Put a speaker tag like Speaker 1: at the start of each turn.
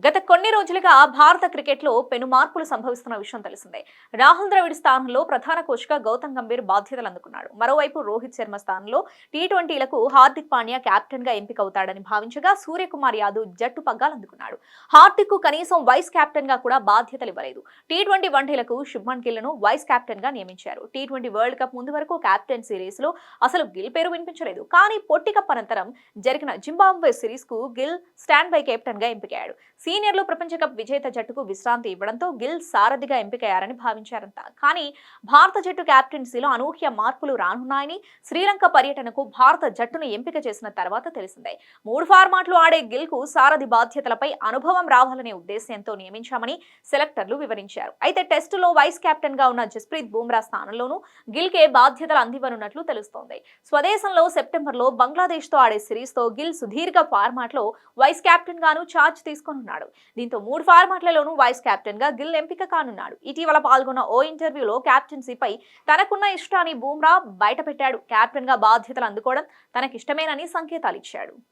Speaker 1: గత కొన్ని రోజులుగా భారత క్రికెట్లో పెను మార్పులు సంభవిస్తున్న విషయం తెలిసిందే. రాహుల్ ద్రవిడ్ స్థానంలో ప్రధాన కోచ్గా గౌతమ్ గంభీర్ బాధ్యతలు అందుకున్నాడు. మరోవైపు రోహిత్ శర్మ స్థానంలో టీ20లకు హార్దిక్ పాండ్యా కెప్టెన్ గా ఎంపికవుతాడని భావించగా సూర్యకుమార్ యాదవ్ జట్టు పగ్గాలందుకున్నాడు. హార్దిక్ కు కనీసం వైస్ కెప్టెన్ గా కూడా బాధ్యతలు ఇవ్వలేదు. టీ20 వన్డేలకు శుభ్మన్ గిల్ ను వైస్ కెప్టెన్ గా నియమించారు. టీ20 వరల్డ్ కప్ ముందు వరకు కెప్టెన్ సిరీస్ లో అసలు గిల్ పేరు వినిపించలేదు. కానీ పొట్టి కప్ అనంతరం జరిగిన జింబాబ్వే సిరీస్ కు గిల్ స్టాండ్ బై కెప్టెన్ గా ఎంపికయ్యాడు. సీనియర్లు ప్రపంచ కప్ విజేత జట్టుకు విశ్రాంతి ఇవ్వడంతో గిల్ సారథిగా ఎంపికయ్యారని భావించారంట. కానీ భారత జట్టు కెప్టెన్సీలో అనూహ్య మార్పులు రానున్నాయని శ్రీలంక పర్యటనకు భారత జట్టును ఎంపిక చేసిన తర్వాత తెలిసిందే. 3 ఫార్మాట్లు ఆడే గిల్ కు సారథి బాధ్యతలపై అనుభవం రావాలనే ఉద్దేశ్యంతో నియమించామని సెలెక్టర్లు వివరించారు. అయితే టెస్టులో వైస్ కెప్టెన్ గా ఉన్న జస్ప్రీత్ బుమ్రా స్థానంలోనూ గిల్ కే బాధ్యతలు అందివ్వనున్నట్లు తెలుస్తోంది. స్వదేశంలో సెప్టెంబర్లో బంగ్లాదేశ్ తో ఆడే సిరీస్ తో గిల్ సుదీర్ఘ ఫార్మాట్ లో వైస్ కెప్టెన్ గాను ఛార్జ్ తీసుకున్నాడు. దీంతో 3 ఫార్మాట్లలోనూ వైస్ కెప్టెన్ గా గిల్ ఎంపిక కానున్నాడు. ఇటీవల పాల్గొన్న ఓ ఇంటర్వ్యూలో కెప్టెన్సీపై తనకున్న ఇష్టాన్ని బుమ్రా బయటపెట్టాడు. కెప్టెన్ గా బాధ్యతలు అందుకోవడం తనకిష్టమేనని సంకేతాలిచ్చాడు.